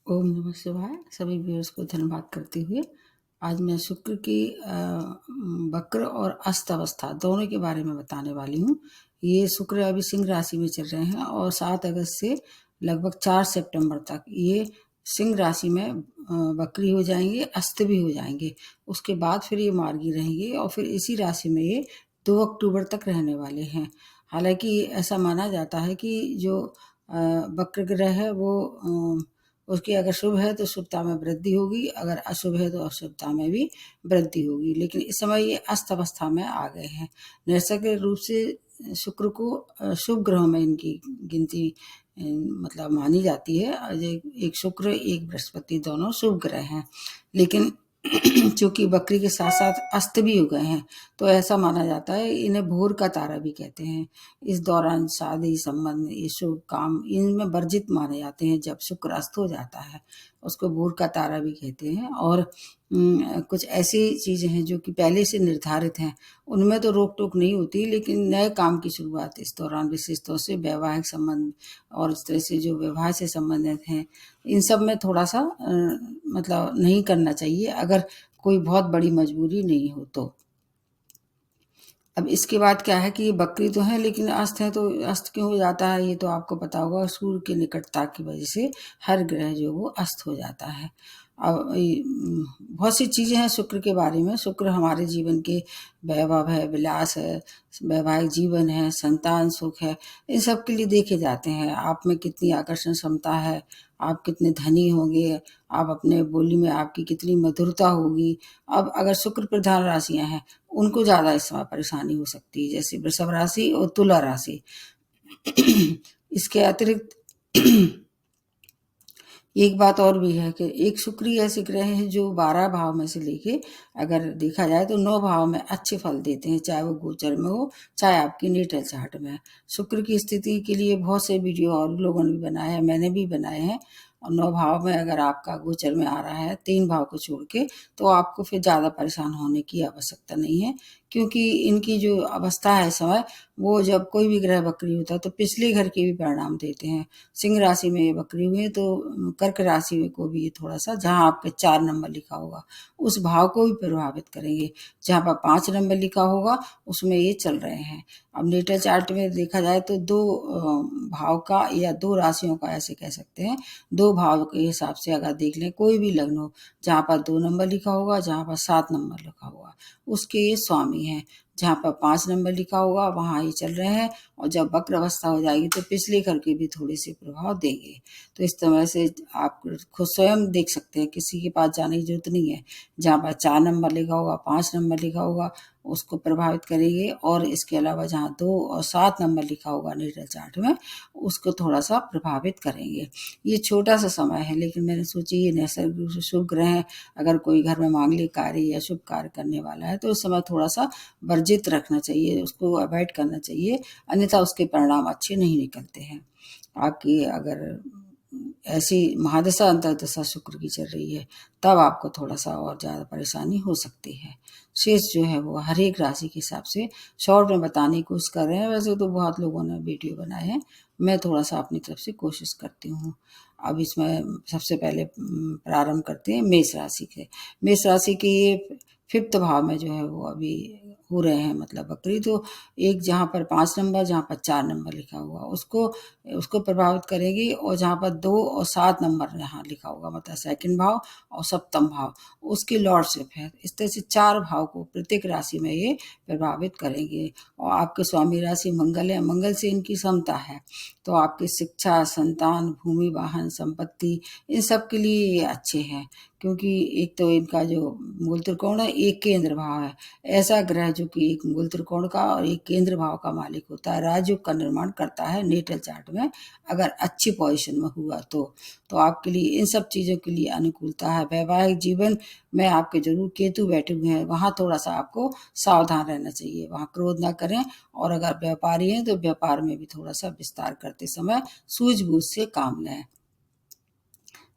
ओम नमः शिवाय। सभी व्यूअर्स को धन्यवाद करते हुए आज मैं शुक्र की वक्र और अस्त अवस्था दोनों के बारे में बताने वाली हूँ। ये शुक्र अभी सिंह राशि में चल रहे हैं और 7 अगस्त से लगभग 4 सितंबर तक ये सिंह राशि में वक्री हो जाएंगे, अस्त भी हो जाएंगे। उसके बाद फिर ये मार्गी रहेंगे और फिर इसी राशि में ये 2 अक्टूबर तक रहने वाले हैं। हालांकि ऐसा माना जाता है कि जो वक्र ग्रह है वो उसकी अगर शुभ है तो शुभता में वृद्धि होगी, अगर अशुभ है तो अशुभता में भी वृद्धि होगी। लेकिन इस समय ये अस्त अवस्था में आ गए हैं। नैसर्गिक रूप से शुक्र को शुभ ग्रहों में इनकी गिनती मतलब मानी जाती है। एक शुक्र एक बृहस्पति दोनों शुभ ग्रह हैं, लेकिन चूंकि बकरी के साथ साथ अस्त भी हो गए हैं तो ऐसा माना जाता है, इन्हें भोर का तारा भी कहते हैं। इस दौरान शादी संबंध ये शुभ काम इनमें वर्जित माने जाते हैं। जब शुक्र अस्त हो जाता है उसको भोर का तारा भी कहते हैं। और कुछ ऐसी चीजें हैं जो कि पहले से निर्धारित हैं, उनमें तो रोक टोक नहीं होती, लेकिन नए काम की शुरुआत इस दौरान विशेष तौर से वैवाहिक संबंध और इस तरह से जो विवाह से संबंधित हैं इन सब में थोड़ा सा मतलब नहीं करना चाहिए, अगर कोई बहुत बड़ी मजबूरी नहीं हो तो। अब इसके बाद क्या है कि ये बकरी तो है लेकिन अस्त है, तो अस्त क्यों हो जाता है ये तो आपको पता होगा। सूर्य की निकटता की वजह से हर ग्रह जो वो अस्त हो जाता है। अब बहुत सी चीज़ें हैं शुक्र के बारे में। शुक्र हमारे जीवन के वैभव है, विलास है, वैवाहिक जीवन है, संतान सुख है, इन सब के लिए देखे जाते हैं। आप में कितनी आकर्षण क्षमता है, आप कितने धनी होंगे, आप अपने बोली में आपकी कितनी मधुरता होगी। अब अगर शुक्र प्रधान राशियां हैं उनको ज़्यादा इस समय परेशानी हो सकती है, जैसे वृषभ राशि और तुला राशि। इसके अतिरिक्त एक बात और भी है कि एक शुक्र ही ऐसे ग्रह हैं जो 12 भाव में से लेके अगर देखा जाए तो 9 भाव में अच्छे फल देते हैं, चाहे वो गोचर में हो चाहे आपकी नेटल चार्ट में। शुक्र की स्थिति के लिए बहुत से वीडियो और लोगों ने भी बनाए हैं, मैंने भी बनाए हैं। और 9 भाव में अगर आपका गोचर में आ रहा है 3 भाव को छोड़ के, तो आपको फिर ज़्यादा परेशान होने की आवश्यकता नहीं है, क्योंकि इनकी जो अवस्था है इस समय, वो जब कोई भी ग्रह वक्री होता है तो पिछले घर के भी परिणाम देते हैं। सिंह राशि में ये वक्री हुए तो कर्क राशि में को भी ये थोड़ा सा, जहाँ आपके 4 नंबर लिखा होगा उस भाव को भी प्रभावित करेंगे। जहाँ पर 5 नंबर लिखा होगा उसमें ये चल रहे हैं। अब नेटल चार्ट में देखा जाए तो 2 भाव का या 2 राशियों का ऐसे कह सकते हैं, 2 भाव के हिसाब से अगर देख लें कोई भी लग्न हो जहाँ पर 2 नंबर लिखा होगा, जहाँ पर 7 नंबर लिखा होगा उसके ये स्वामी हैं। जहाँ पर 5 नंबर लिखा होगा वहाँ ये चल रहे हैं, और जब वक्र अवस्था हो जाएगी तो पिछले घर के भी थोड़े से प्रभाव देंगे। तो इस तरह से आप खुद स्वयं देख सकते हैं, किसी के पास जाने की जरूरत नहीं है। जहाँ पर 4 नंबर लिखा होगा, 5 नंबर लिखा होगा उसको प्रभावित करेंगे, और इसके अलावा जहाँ 2 और 7 नंबर लिखा होगा नेटल चार्ट में उसको थोड़ा सा प्रभावित करेंगे। ये छोटा सा समय है, लेकिन मैंने सोची ये नैसर्गिक रूप से शुभ ग्रह हैं, अगर कोई घर में मांगलिक कार्य या शुभ कार्य करने वाला है तो उस समय थोड़ा सा वर्जित रखना चाहिए, उसको अवॉइड करना चाहिए, अन्यथा उसके परिणाम अच्छे नहीं निकलते हैं। आपकी अगर ऐसी महादशा अंतर्दशा शुक्र की चल रही है तब आपको थोड़ा सा और ज़्यादा परेशानी हो सकती है। शेष जो है वो हर एक राशि के हिसाब से शॉर्ट में बताने की कोशिश कर रहे हैं। वैसे तो बहुत लोगों ने वीडियो बनाए हैं, मैं थोड़ा सा अपनी तरफ से कोशिश करती हूँ। अब इसमें सबसे पहले प्रारंभ करते हैं मेष राशि के। मेष राशि के ये 5th भाव में जो है वो अभी हो रहे हैं, मतलब वक्री। तो एक जहाँ पर 5 नंबर, जहाँ पर 4 नंबर लिखा हुआ उसको उसको प्रभावित करेगी, और जहाँ पर 2 और 7 नंबर यहाँ लिखा होगा मतलब 2nd भाव और 7th भाव उसकी लॉर्डशिप है। इस तरह से 4 भाव को प्रत्येक राशि में ये प्रभावित करेंगे। और आपके स्वामी राशि मंगल है, मंगल से इनकी समता है, तो आपकी शिक्षा, संतान, भूमि, वाहन, संपत्ति इन सब के लिए ये अच्छे हैं। क्योंकि एक तो इनका जो मूल त्रिकोण है एक केंद्र भाव है, ऐसा ग्रह जो कि एक मूल त्रिकोण का और एक केंद्र भाव का मालिक होता है, राजयोग का निर्माण करता है नेटल चार्ट में अगर अच्छी पोजीशन में हुआ तो आपके लिए इन सब चीज़ों के लिए अनुकूलता है। वैवाहिक जीवन में आपके जरूर केतु बैठे हुए हैं, वहाँ थोड़ा सा आपको सावधान रहना चाहिए, वहाँ क्रोध ना करें। और अगर व्यापारी हैं तो व्यापार में भी थोड़ा सा विस्तार करते समय सूझबूझ से काम लें।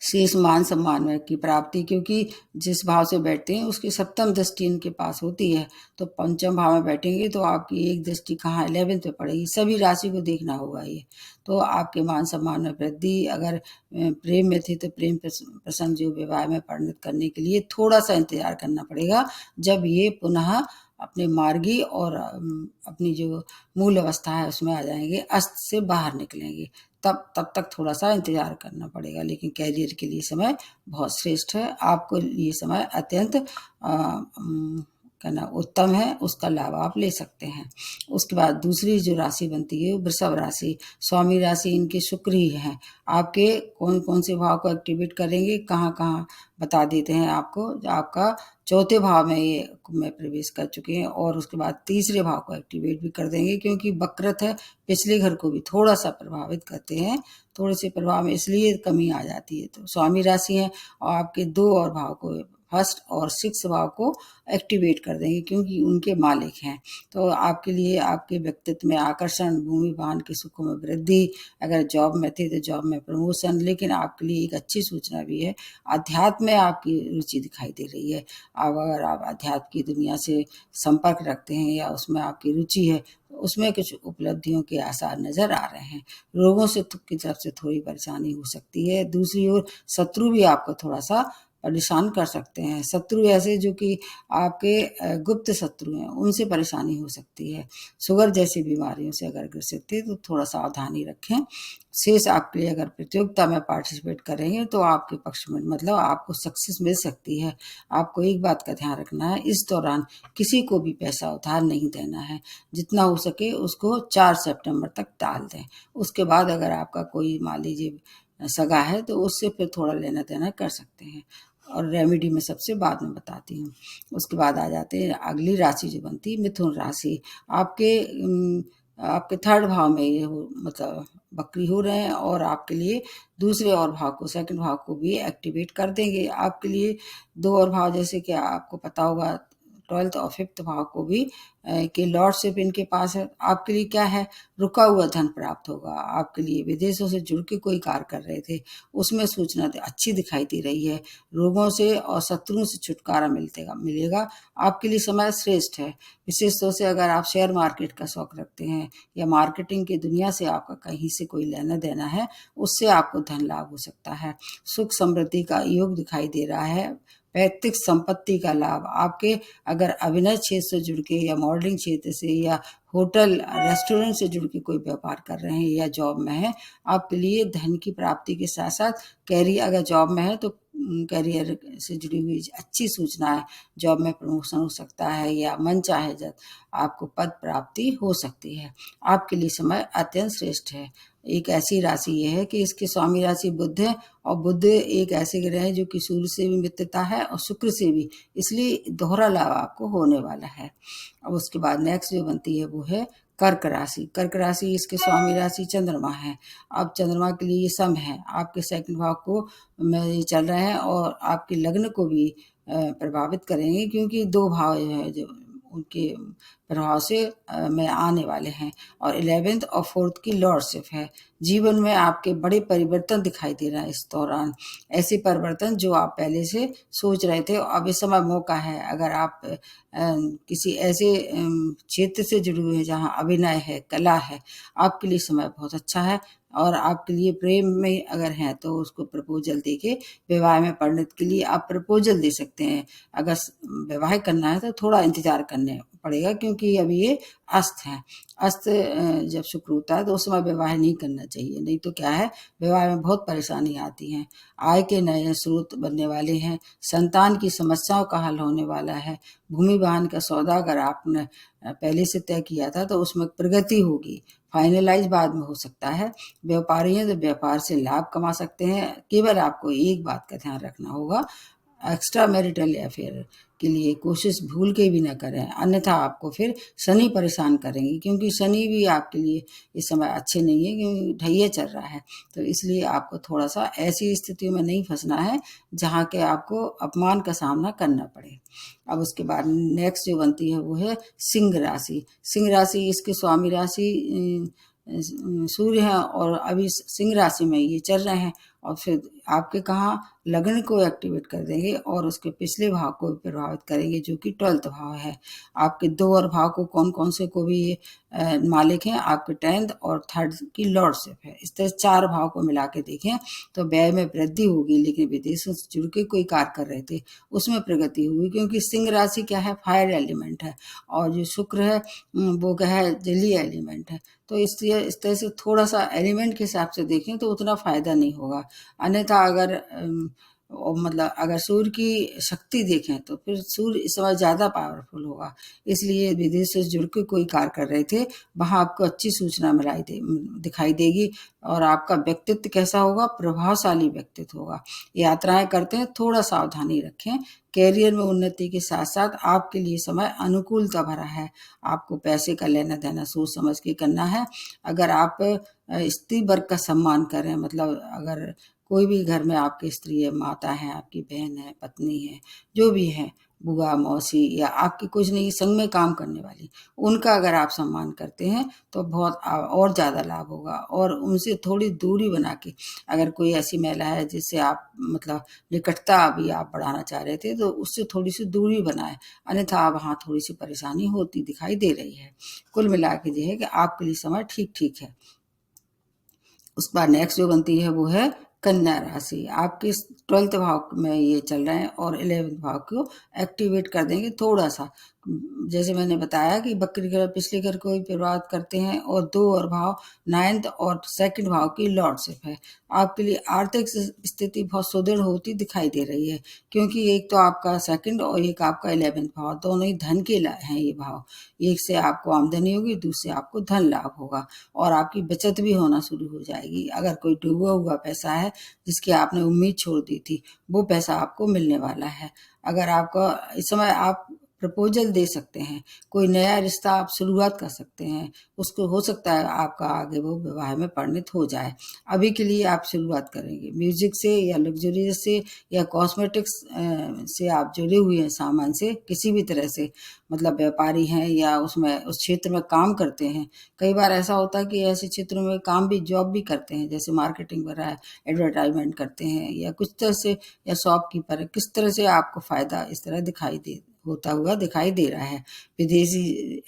शेष मान सम्मान में की प्राप्ति, क्योंकि जिस भाव से बैठते हैं उसकी सप्तम दृष्टि इनके पास होती है। तो पंचम भाव में बैठेंगे तो आपकी एक दृष्टि कहाँ 11th पे पड़ेगी। सभी राशि को देखना होगा ये। तो आपके मान सम्मान में वृद्धि। अगर प्रेम में थे तो प्रेम प्रसंग जो विवाह में परिणत करने के लिए थोड़ा सा इंतजार करना पड़ेगा, जब ये पुनः अपने मार्गी और अपनी जो मूल अवस्था है उसमें आ जाएंगे, अस्त से बाहर निकलेंगे। तब तक थोड़ा सा इंतजार करना पड़ेगा, लेकिन कैरियर के लिए समय बहुत श्रेष्ठ है। आपको ये समय अत्यंत कहना उत्तम है, उसका लाभ आप ले सकते हैं। उसके बाद दूसरी जो राशि बनती है वो वृषभ राशि। स्वामी राशि इनके शुक्र ही है। आपके कौन कौन से भाव को एक्टिवेट करेंगे, कहाँ कहाँ बता देते हैं आपको। आपका चौथे भाव में ये में प्रवेश कर चुके हैं, और उसके बाद तीसरे भाव को एक्टिवेट भी कर देंगे, क्योंकि वक्रत है, पिछले घर को भी थोड़ा सा प्रभावित करते हैं। थोड़े से प्रभाव में इसलिए कमी आ जाती है। तो स्वामी राशि है, और आपके 2 और भाव को, फर्स्ट और 6 भाव को एक्टिवेट कर देंगे, क्योंकि उनके मालिक हैं। तो आपके लिए आपके व्यक्तित्व में आकर्षण, भूमि वाहन के सुखों में वृद्धि। अगर जॉब में थे तो जॉब में प्रमोशन। लेकिन आपके लिए एक अच्छी सूचना भी है, अध्यात्म में आपकी रुचि दिखाई दे रही है। अब अगर आप अध्यात्म की दुनिया से संपर्क रखते हैं या उसमें आपकी रुचि है, तो उसमें कुछ उपलब्धियों के आसार नजर आ रहे हैं। रोगों से की तरफ से थोड़ी परेशानी हो सकती है। दूसरी ओर शत्रु भी आपको थोड़ा सा परेशान कर सकते हैं। शत्रु ऐसे जो कि आपके गुप्त शत्रु हैं, उनसे परेशानी हो सकती है। शुगर जैसी बीमारियों से अगर ग्रसित थे तो थोड़ा सावधानी रखें। शेष आपके लिए अगर प्रतियोगिता में पार्टिसिपेट करेंगे तो आपके पक्ष में मतलब आपको सक्सेस मिल सकती है। आपको एक बात का ध्यान रखना है, इस दौरान किसी को भी पैसा उधार नहीं देना है। जितना हो सके उसको 4 सितंबर तक टाल दें। उसके बाद अगर आपका कोई मान लीजिए सगा है तो उससे फिर थोड़ा लेना देना कर सकते हैं। और रेमेडी में सबसे बाद में बताती हूँ। उसके बाद आ जाते हैं अगली राशि जो बनती है मिथुन राशि। आपके 3rd भाव में ये मतलब वक्री हो रहे हैं, और आपके लिए दूसरे और भाव को, 2nd भाव को भी एक्टिवेट कर देंगे। आपके लिए 2 और भाव, जैसे कि आपको पता होगा 12th और 5th भाव को भी के लॉर्डशिप इनके पास है। आपके लिए क्या है, रुका हुआ धन प्राप्त होगा। आपके लिए विदेशों से जुड़ के कोई कार्य कर रहे थे, उसमें सूचना अच्छी दिखाई दे रही है। रोगों से और शत्रुओं से छुटकारा मिलेगा। आपके लिए समय श्रेष्ठ है। विशेष तौर से अगर आप शेयर मार्केट का शौक रखते हैं या मार्केटिंग की दुनिया से आपका कहीं से कोई लेना देना है, उससे आपको धन लाभ हो सकता है। सुख समृद्धि का योग दिखाई दे रहा है। पैतृक संपत्ति का लाभ। आपके अगर अभिनय क्षेत्र से जुड़ के या मॉडलिंग क्षेत्र से या होटल रेस्टोरेंट से जुड़ के कोई व्यापार कर रहे हैं या जॉब में है, आपके लिए धन की प्राप्ति के साथ साथ कैरियर, अगर जॉब में है तो कैरियर से जुड़ी हुई अच्छी सूचना है। जॉब में प्रमोशन हो सकता है या मन चाहे जब आपको पद प्राप्ति हो सकती है। आपके लिए समय अत्यंत श्रेष्ठ है। एक ऐसी राशि ये है कि इसके स्वामी राशि बुध है, और बुध एक ऐसे ग्रह है जो कि सूर्य से भी मित्रता है और शुक्र से भी, इसलिए दोहरा लाभ आपको होने वाला है। अब उसके बाद नेक्स्ट जो बनती है वो है कर्क राशि। कर्क राशि इसके स्वामी राशि चंद्रमा है। अब चंद्रमा के लिए ये सम है, आपके 2nd भाव को में ये चल रहे हैं और आपके लग्न को भी प्रभावित करेंगे, क्योंकि 2 भाव है जो उनके प्रभाव से में आने वाले हैं, और 11th और 4th की लॉर्डशिप है। जीवन में आपके बड़े परिवर्तन दिखाई दे रहा है इस दौरान। ऐसे परिवर्तन जो आप पहले से सोच रहे थे, अब इस समय मौका है। अगर आप किसी ऐसे क्षेत्र से जुड़े हुए हैं जहाँ अभिनय है, कला है, आपके लिए समय बहुत अच्छा है। और आपके लिए प्रेम में अगर हैं तो उसको प्रपोजल देके विवाह में परिणत के लिए आप प्रपोजल दे सकते हैं। अगर विवाह करना है तो थोड़ा इंतजार करने पड़ेगा, क्योंकि अभी ये अस्त है। अस्त जब शुक्र होता है तो उस समय विवाह नहीं करना चाहिए, नहीं तो क्या है, विवाह में बहुत परेशानी आती है। आय के नए स्रोत बनने वाले हैं। संतान की समस्याओं का हल होने वाला है। भूमि वाहन का सौदा अगर आपने पहले से तय किया था तो उसमें प्रगति होगी। फाइनलाइज बाद में हो सकता है। व्यापारी हैं तो व्यापार से लाभ कमा सकते हैं। केवल आपको एक बात का ध्यान रखना होगा, एक्स्ट्रा मैरिटल अफेयर के लिए कोशिश भूल के भी ना करें, अन्यथा आपको फिर शनि परेशान करेंगे, क्योंकि शनि भी आपके लिए इस समय अच्छे नहीं है, क्योंकि ढैया चल रहा है। तो इसलिए आपको थोड़ा सा ऐसी स्थितियों में नहीं फंसना है जहाँ के आपको अपमान का सामना करना पड़े। अब उसके बाद नेक्स्ट जो बनती है वो है सिंह राशि। सिंह राशि इसके स्वामी राशि सूर्य हैं, और अभी सिंह राशि में ये चल रहे हैं, और फिर आपके कहाँ लग्न को एक्टिवेट कर देंगे और उसके पिछले भाव को भी प्रभावित करेंगे जो कि 12th भाव है। आपके 2 और भाव को कौन कौन से को भी ये मालिक हैं, आपके 10th और 3rd की लॉर्डशिप है। इस तरह 4 भाव को मिला के देखें तो व्यय में वृद्धि होगी, लेकिन विदेशों से जुड़ के कोई कार्य कर रहे थे उसमें प्रगति हुई, क्योंकि सिंह राशि क्या है, फायर एलिमेंट है, और जो शुक्र है वो क्या है, जलीय एलिमेंट है। तो इसलिए इस तरह से थोड़ा सा एलिमेंट के हिसाब से देखें तो उतना फायदा नहीं होगा। अन्यथा अगर मतलब अगर सूर्य की शक्ति देखें तो फिर सूर्य इस समय ज़्यादा पावरफुल होगा। इसलिए विदेश से जुड़ के कोई कार्य कर रहे थे, वहाँ आपको अच्छी सूचना दिखाई देगी, और आपका व्यक्तित्व कैसा होगा, प्रभावशाली व्यक्तित्व होगा। यात्राएं करते हैं थोड़ा सावधानी रखें। कैरियर में उन्नति के साथ साथ आपके लिए समय अनुकूलता भरा है। आपको पैसे का लेना देना सोच समझ के करना है। अगर आप स्त्री वर्ग का सम्मान करें, मतलब अगर कोई भी घर में आपकी स्त्री है, माता है, आपकी बहन है, पत्नी है, जो भी है, बुआ, मौसी, या आपकी कुछ नहीं संग में काम करने वाली, उनका अगर आप सम्मान करते हैं तो बहुत और ज़्यादा लाभ होगा। और उनसे थोड़ी दूरी बना के, अगर कोई ऐसी महिला है जिससे आप मतलब निकटता अभी आप बढ़ाना चाह रहे थे, तो उससे थोड़ी सी दूरी बनाए, अन्यथा वहाँ थोड़ी सी परेशानी होती दिखाई दे रही है। कुल मिला के ये है कि आपके लिए समय ठीक ठीक है। उस बार नेक्स्ट जो बनती है वो है कन्या राशि। आपके 12th भाव में ये चल रहे हैं और 11th भाव को एक्टिवेट कर देंगे थोड़ा सा। जैसे मैंने बताया कि बकरी घर पिछले घर को भी प्रभावित करते हैं, और 2 और भाव 9th और 2nd भाव की लॉर्डशिप है। आपके लिए आर्थिक स्थिति बहुत सुदृढ़ होती दिखाई दे रही है, क्योंकि एक तो आपका 2nd और एक आपका 11th भाव, दोनों ही धन के हैं ये भाव। एक से आपको आमदनी होगी, दूसरे आपको धन लाभ होगा, और आपकी बचत भी होना शुरू हो जाएगी। अगर कोई डूबा हुआ पैसा है जिसकी आपने उम्मीद छोड़ दी थी, वो पैसा आपको मिलने वाला है। अगर आपका इस समय आप प्रपोजल दे सकते हैं, कोई नया रिश्ता आप शुरुआत कर सकते हैं, उसको हो सकता है आपका आगे वो विवाह में परिणत हो जाए। अभी के लिए आप शुरुआत करेंगे म्यूजिक से या लग्जरी से या कॉस्मेटिक्स से आप जुड़े हुए हैं सामान से, किसी भी तरह से, मतलब व्यापारी हैं या उसमें उस क्षेत्र में काम करते हैं। कई बार ऐसा होता है कि ऐसे क्षेत्रों में काम भी, जॉब भी करते हैं, जैसे मार्केटिंग वगैरह, एडवर्टाइजमेंट करते हैं, या कुछ तरह से, या शॉपकीपर है, किस तरह से आपको फायदा इस तरह होता हुआ दिखाई दे रहा है। विदेशी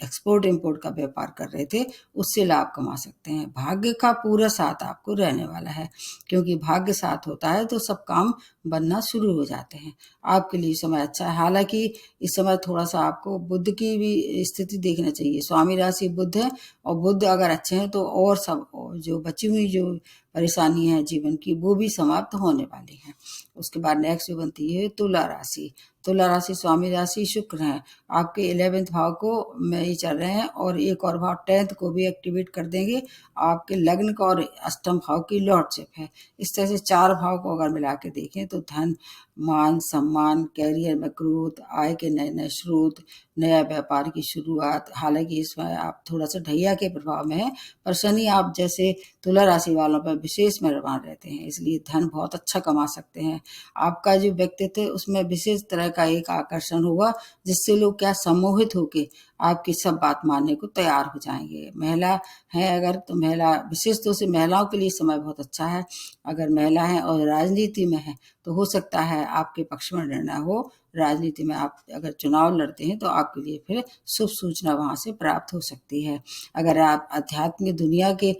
एक्सपोर्ट इंपोर्ट का व्यापार कर रहे थे, उससे लाभ कमा सकते हैं। भाग्य का पूरा साथ आपको रहने वाला है, क्योंकि भाग्य साथ होता है तो सब काम बनना शुरू हो जाते हैं। आपके लिए समय अच्छा है। हालांकि इस समय थोड़ा सा आपको बुध की भी स्थिति देखना चाहिए। स्वामी राशि बुध है, और बुध अगर अच्छे हैं तो और सब जो बची हुई जो परेशानी है जीवन की, वो भी समाप्त होने वाली है। उसके बाद नेक्स्ट जो बनती है तुला राशि। तुला राशि स्वामी राशि शुक्र हैं, आपके 11th भाव को में ही चल रहे हैं, और एक और भाव 10th को भी एक्टिवेट कर देंगे। आपके लग्न का और अष्टम भाव की लॉर्डशिप है। इस तरह से 4 भाव को अगर मिला के देखें तो धन, मान सम्मान, कैरियर में ग्रोथ, आय के नए नए स्रोत, नया व्यापार की शुरुआत। हालांकि इसमें आप थोड़ा सा ढैया के प्रभाव में है, पर शनि आप जैसे तुला राशि वालों पर विशेष मेहरबान रहते हैं, इसलिए धन बहुत अच्छा कमा सकते हैं। आपका जो व्यक्तित्व है उसमें विशेष तरह का एक आकर्षण होगा, जिससे लोग क्या सम्मोहित होके आपकी सब बात मानने को तैयार हो जाएंगे। महिला है अगर, तो महिला विशेष तौर से महिलाओं के लिए समय बहुत अच्छा है। अगर महिला है और राजनीति में है तो हो सकता है आपके पक्ष में निर्णय हो। राजनीति में आप अगर चुनाव लड़ते हैं तो आपके लिए फिर शुभ सूचना वहां से प्राप्त हो सकती है। अगर आप आध्यात्मिक दुनिया के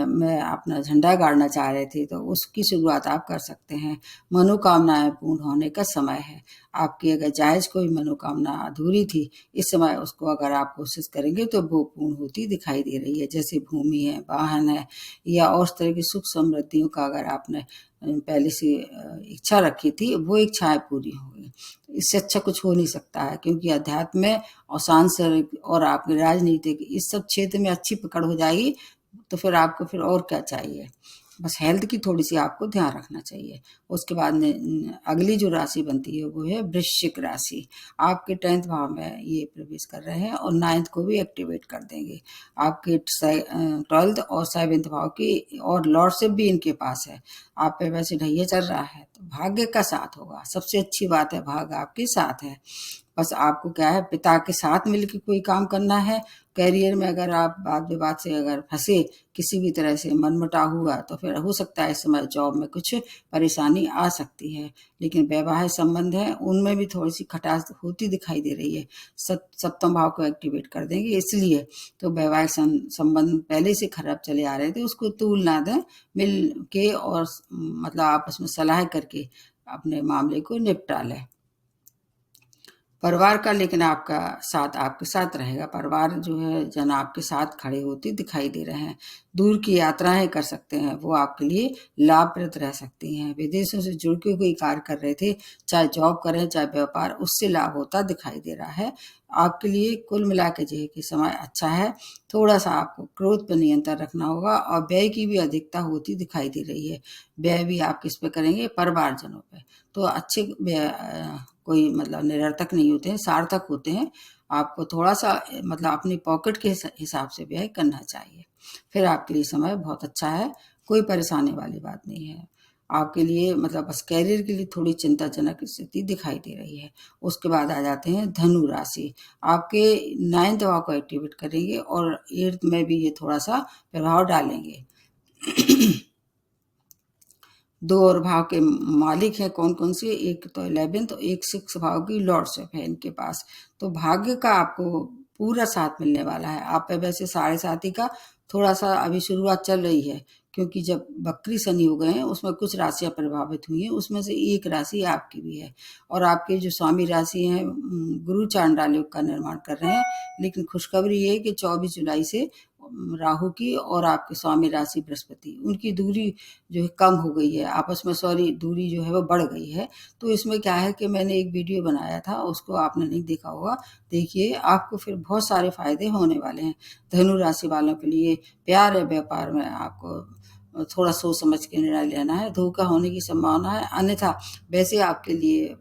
में अपना झंडा गाड़ना चाह रहे थे तो उसकी शुरुआत आप कर सकते हैं। मनोकामनाएं पूर्ण होने का समय है। आपकी अगर जायज कोई मनोकामना अधूरी थी, इस समय उसको अगर आप कोशिश करेंगे तो वो पूर्ण होती दिखाई दे रही है। जैसे भूमि है, वाहन है, या और इस तरह की सुख समृद्धियों का अगर आपने पहले से इच्छा रखी थी, वो इच्छाएं पूरी होंगी। इससे अच्छा कुछ हो नहीं सकता है, क्योंकि अध्यात्म में और सांसारिक और आपके राजनीतिक इस सब क्षेत्र में अच्छी पकड़ हो जाएगी, तो फिर आपको फिर और क्या चाहिए। बस हेल्थ की थोड़ी सी आपको ध्यान रखना चाहिए। उसके बाद अगली जो राशि बनती है वो है वृश्चिक राशि। आपके 10th भाव में ये प्रवेश कर रहे हैं और 9th को भी एक्टिवेट कर देंगे। आपके 12th और 7th भाव की और लॉर्डशिप भी इनके पास है। आप पे वैसे ढैया चल रहा है तो भाग्य का साथ होगा। सबसे अच्छी बात है भाग्य आपके साथ है। बस आपको क्या है, पिता के साथ मिलकर कोई काम करना है। करियर में अगर आप वाद विवाद से अगर फंसे, किसी भी तरह से मनमुटाव हुआ, तो फिर हो सकता है इस समय जॉब में कुछ परेशानी आ सकती है। लेकिन वैवाहिक संबंध है, उनमें भी थोड़ी सी खटास होती दिखाई दे रही है। सप्तम भाव को एक्टिवेट कर देंगे, इसलिए तो वैवाहिक संबंध पहले से खराब चले आ रहे थे, उसको तूल ना दें, मिल के और मतलब आपस में सलाह करके अपने मामले को निपटा लें। परिवार का लेकिन आपका साथ आपके साथ रहेगा। परिवार जो है जन आपके साथ खड़े होते दिखाई दे रहे हैं। दूर की यात्राएं कर सकते हैं, वो आपके लिए लाभप्रद रह सकती हैं। विदेशों से जुड़ के कोई कार्य कर रहे थे, चाहे जॉब करें चाहे व्यापार, उससे लाभ होता दिखाई दे रहा है। आपके लिए कुल मिला के जो है कि समय अच्छा है। थोड़ा सा आपको क्रोध पर नियंत्रण रखना होगा और व्यय की भी अधिकता होती दिखाई दे रही है। व्यय भी आप किस पे करेंगे? परिवारजनों पे। तो अच्छे कोई मतलब निरर्थक नहीं होते हैं, सार्थक होते हैं। आपको थोड़ा सा मतलब अपनी पॉकेट के हिसाब से व्यय करना चाहिए। फिर आपके लिए समय बहुत अच्छा है, कोई परेशानी वाली बात नहीं है। आपके लिए मतलब बस करियर के लिए थोड़ी चिंताजनक स्थिति दिखाई दे रही है। उसके बाद आ जाते हैं धनु राशि। आपके 9th भाव को एक्टिवेट करेंगे और 8th में भी ये थोड़ा सा प्रभाव डालेंगे। दो और भाव के मालिक हैं कौन कौन से? एक तो 11th और एक 6 भाव की लॉर्डशिप है इनके पास। तो भाग्य का आपको पूरा साथ मिलने वाला है। आप पे वैसे 7.5 का थोड़ा सा अभी शुरुआत चल रही है, क्योंकि जब वक्री शनि हो गए हैं उसमें कुछ राशियां प्रभावित हुई हैं, उसमें से एक राशि आपकी भी है। और आपके जो स्वामी राशि हैं गुरु चांडाल योग का निर्माण कर रहे हैं। लेकिन खुशखबरी ये है कि 24 जुलाई से राहु की और आपके स्वामी राशि बृहस्पति, उनकी दूरी जो है कम हो गई है, आपस में सॉरी दूरी जो है वो बढ़ गई है। तो इसमें क्या है कि मैंने एक वीडियो बनाया था, उसको आपने नहीं देखा होगा, देखिए, आपको फिर बहुत सारे फायदे होने वाले हैं। धनु राशि वालों के लिए प्यार है, व्यापार में आपको थोड़ा सोच समझ के निर्णय लेना है। धोखा होने की संभावना है, अन्यथा वैसे आपके लिए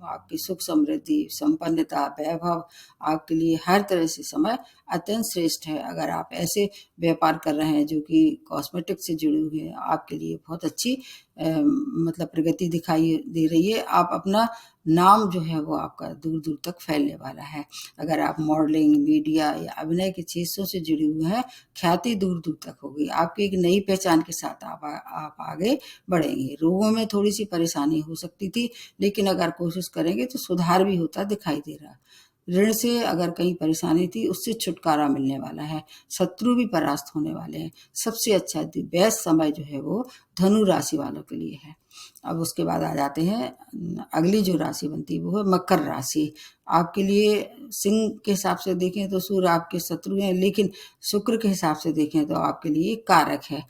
आपकी सुख समृद्धि संपन्नता वैभव आपके लिए हर तरह से समय अत्यंत श्रेष्ठ है। अगर आप ऐसे व्यापार कर रहे हैं जो कि कॉस्मेटिक से जुड़े हुए हैं, आपके लिए बहुत अच्छी मतलब प्रगति दिखाई दे रही है। आप अपना नाम जो है वो आपका दूर दूर तक फैलने वाला है। अगर आप मॉडलिंग मीडिया या अभिनय के क्षेत्रों से जुड़े हुए हैं, ख्याति दूर दूर तक होगी। आपकी एक नई पहचान के साथ आप आगे बढ़ेंगे। रोगों में थोड़ी सी परेशानी हो सकती थी, लेकिन अगर कोशिश करेंगे तो सुधार भी होता दिखाई दे रहा है। ऋण से अगर कहीं परेशानी थी, उससे छुटकारा मिलने वाला है। शत्रु भी परास्त होने वाले हैं। सबसे अच्छा बेस्ट समय जो है वो धनु राशि वालों के लिए है। अब उसके बाद आ जाते हैं अगली जो राशि बनती है वो है मकर राशि। आपके लिए सिंह के हिसाब से देखें तो सूर्य आपके शत्रु हैं, लेकिन शुक्र के हिसाब से देखें तो आपके लिए कारक है।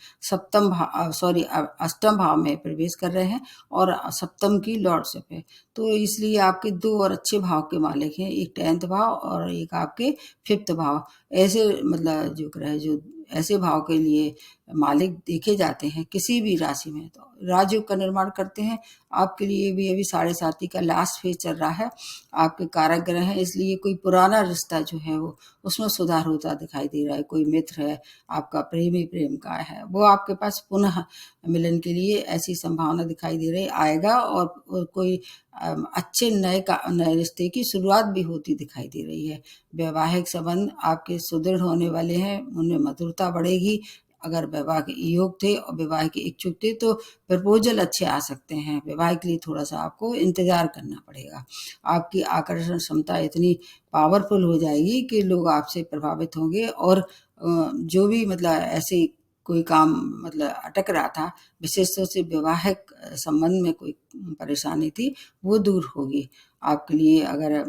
अष्टम भाव में प्रवेश कर रहे हैं और सप्तम की लॉर्डशिप है। तो इसलिए आपके दो और अच्छे भाव के मालिक हैं, एक 10th भाव और एक आपके 5th भाव। ऐसे मतलब जो ग्रह जो ऐसे भाव के लिए मालिक देखे जाते हैं किसी भी राशि में, तो राजयोग का निर्माण करते हैं। आपके लिए भी अभी 7.5 का लास्ट फेज चल रहा है। आपके कारक ग्रह हैं, इसलिए कोई पुराना रिश्ता जो है वो उसमें सुधार होता दिखाई दे रहा है। कोई मित्र है आपका, प्रेमी प्रेम का है, वो आपके पास पुनः मिलन के लिए ऐसी संभावना दिखाई दे रही आएगा। और कोई अच्छे नए रिश्ते की शुरुआत भी होती दिखाई दे रही है। वैवाहिक संबंध आपके सुदृढ़ होने वाले हैं, उनमें मधुरता बढ़ेगी। अगर विवाह के योग थे और विवाह के इच्छुक थे तो प्रपोजल अच्छे आ सकते हैं। विवाह के लिए थोड़ा सा आपको इंतजार करना पड़ेगा। आपकी आकर्षण क्षमता इतनी पावरफुल हो जाएगी कि लोग आपसे प्रभावित होंगे और जो भी मतलब ऐसे कोई काम मतलब अटक रहा था, विशेष तौर से वैवाहिक संबंध में कोई परेशानी थी, वो दूर होगी। आपके लिए अगर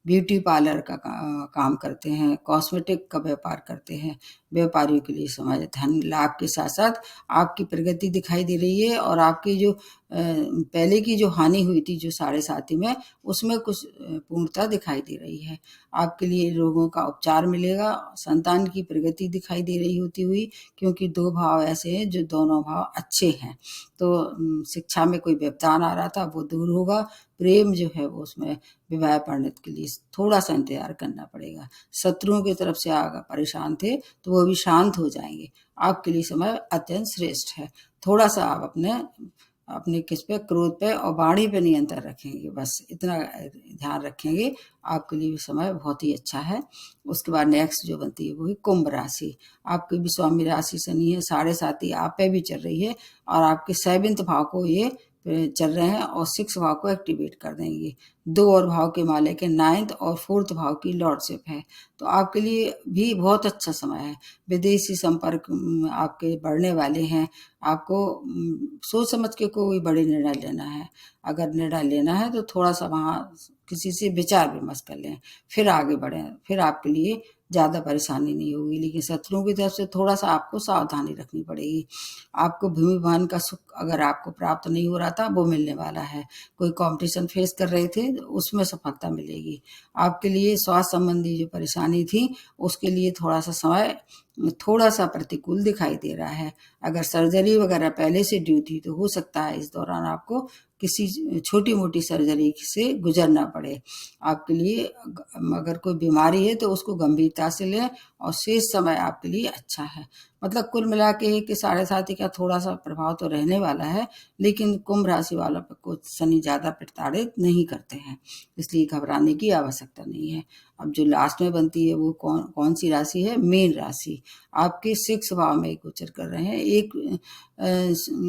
ब्यूटी पार्लर का काम करते हैं, कॉस्मेटिक का व्यापार करते हैं, व्यापारियों के लिए समाज धन लाभ के साथ साथ आपकी प्रगति दिखाई दे रही है। और आपकी जो पहले की जो हानि हुई थी जो 7.5 में, उसमें कुछ पूर्णता दिखाई दे रही है। आपके लिए रोगों का उपचार मिलेगा। संतान की प्रगति दिखाई दे रही होती हुई, क्योंकि 2 भाव ऐसे हैं जो दोनों भाव अच्छे हैं। तो शिक्षा में कोई व्यवधान आ रहा था वो दूर होगा। प्रेम जो है वो उसमें विवाह परिणत के लिए थोड़ा सा इंतजार करना पड़ेगा। शत्रुओं की तरफ से अगर परेशान थे तो वो भी शांत हो जाएंगे। आपके लिए समय अत्यंत श्रेष्ठ है। थोड़ा सा आप अपने अपने किस पे, क्रोध पे और वाणी पे नियंत्रण रखेंगे, बस इतना ध्यान रखेंगे, आपके लिए भी समय बहुत ही अच्छा है। उसके बाद नेक्स्ट जो बनती है वो है कुंभ राशि। आपकी भी स्वामी राशि शनि है, 7.5 आप पे भी चल रही है और आपके 7th भाव को ये चल रहे हैं और 6 भाव को एक्टिवेट कर देंगे। 2 और भाव के मालिक है, 9th और 4th भाव की लॉर्डशिप है, तो आपके लिए भी बहुत अच्छा समय है। विदेशी संपर्क आपके बढ़ने वाले हैं। आपको सोच समझ के कोई बड़े निर्णय लेना है। अगर निर्णय लेना है तो थोड़ा सा वहाँ किसी से विचार विमर्श कर लें, फिर आगे बढ़ें, फिर आपके लिए ज़्यादा परेशानी नहीं होगी। लेकिन शत्रुओं की तरफ से थोड़ा सा आपको सावधानी रखनी पड़ेगी। आपको भूमि वाहन का सुख अगर आपको प्राप्त नहीं हो रहा था, वो मिलने वाला है। कोई कंपटीशन फेस कर रहे थे, उसमें सफलता मिलेगी। आपके लिए स्वास्थ्य संबंधी जो परेशानी थी, उसके लिए थोड़ा सा समय थोड़ा सा प्रतिकूल दिखाई दे रहा है। अगर सर्जरी वगैरह पहले से ड्यू थी तो हो सकता है इस दौरान आपको किसी छोटी मोटी सर्जरी से गुजरना पड़े। आपके लिए अगर कोई बीमारी है तो उसको गंभीरता से लें और शेष समय आपके लिए अच्छा है। मतलब कुल मिला के कि 7.5 का थोड़ा सा प्रभाव तो रहने वाला है, लेकिन कुंभ राशि वालों को शनि ज़्यादा प्रताड़ित नहीं करते हैं, इसलिए घबराने की आवश्यकता नहीं है। अब जो लास्ट में बनती है वो कौन कौन सी राशि है? मीन राशि। आपके 6 भाव में गोचर कर रहे हैं। एक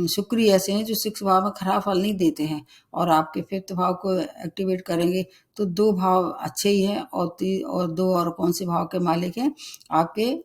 शुक्र ऐसे हैं जो 6 भाव में खराब फल नहीं देते हैं और आपके 5th भाव को एक्टिवेट करेंगे तो 2 भाव अच्छे ही हैं और 2 और कौन से भाव के मालिक हैं आपके?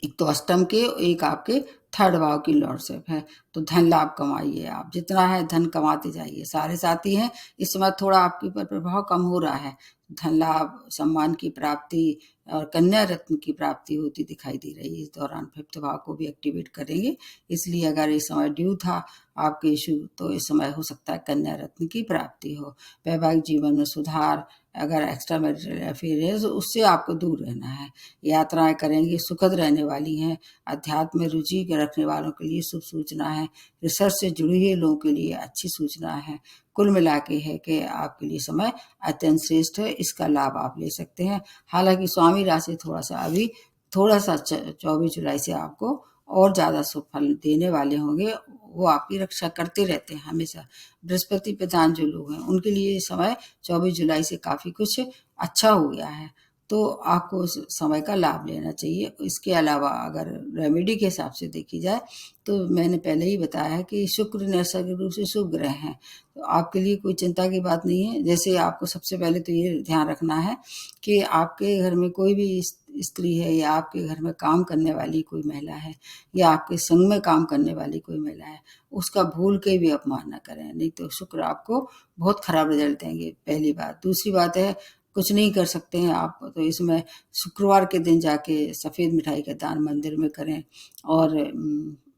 एक तो अष्टम के, एक आपके 3rd भाव की लॉर्डशिप है। तो धन लाभ कमाइए, आप जितना है धन कमाते जाइए। सारे साथी हैं, इस समय थोड़ा आपके ऊपर प्रभाव कम हो रहा है। धन लाभ, सम्मान की प्राप्ति और कन्या रत्न की प्राप्ति होती दिखाई दे रही है। इस दौरान 5th भाव को भी एक्टिवेट करेंगे, इसलिए अगर इस समय ड्यू था आपके इशू, तो इस समय हो सकता है कन्या रत्न की प्राप्ति हो। वैवाहिक जीवन में सुधार, अगर एक्स्ट्रा मैरिटल अफेयर है तो उससे आपको दूर रहना है। यात्राएं करेंगे, सुखद रहने वाली हैं। अध्यात्म में रुचि रखने वालों के लिए शुभ सूचना है। रिसर्च से जुड़े हुए लोगों के लिए अच्छी सूचना है। कुल मिला के है कि आपके लिए समय अत्यंत श्रेष्ठ है, इसका लाभ आप ले सकते हैं। हालांकि स्वामी राशि थोड़ा सा 24 जुलाई से आपको और ज़्यादा शुभ फल देने वाले होंगे। वो आपकी रक्षा करते रहते हैं हमेशा। बृहस्पति प्रधान जो लोग हैं उनके लिए समय 24 जुलाई से काफ़ी कुछ अच्छा हो गया है, तो आपको उस समय का लाभ लेना चाहिए। इसके अलावा अगर रेमेडी के हिसाब से देखी जाए तो मैंने पहले ही बताया है कि शुक्र नैसर्गिक रूप से शुभ ग्रह हैं, तो आपके लिए कोई चिंता की बात नहीं है। जैसे आपको सबसे पहले तो ये ध्यान रखना है कि आपके घर में कोई भी स्त्री है या आपके घर में काम करने वाली कोई महिला है या आपके संग में काम करने वाली कोई महिला है, उसका भूल के भी अपमान न करें, नहीं तो शुक्र आपको बहुत खराब रिजल्ट देंगे, पहली बात। दूसरी बात है, कुछ नहीं कर सकते हैं आप तो इसमें शुक्रवार के दिन जाके सफ़ेद मिठाई का दान मंदिर में करें। और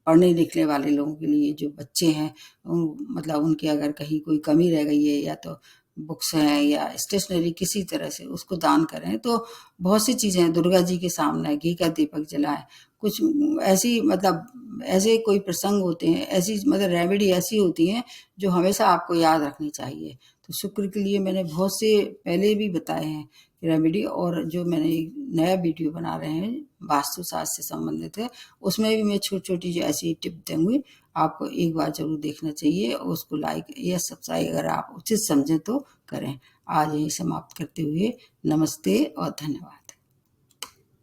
पढ़ने लिखने वाले लोगों के लिए जो बच्चे हैं मतलब उनकी अगर कहीं कोई कमी रह गई है या तो बुक्स हैं या स्टेशनरी किसी तरह से उसको दान करें। तो बहुत सी चीज़ें हैं, दुर्गा जी के सामने घी का दीपक जलाएं। कुछ ऐसी मतलब ऐसे कोई प्रसंग होते हैं, ऐसी मतलब रेमेडी ऐसी होती हैं जो हमेशा आपको याद रखनी चाहिए। तो शुक्र के लिए मैंने बहुत से पहले भी बताए हैं रेमेडी, और जो मैंने एक नया वीडियो बना रहे हैं वास्तुशास्त्र से संबंधित है, उसमें भी मैं छोटी छोटी जो ऐसी टिप दूंगी, आपको एक बार जरूर देखना चाहिए और उसको लाइक या सब्सक्राइब अगर आप उचित समझें तो करें। आज यही समाप्त करते हुए नमस्ते और धन्यवाद।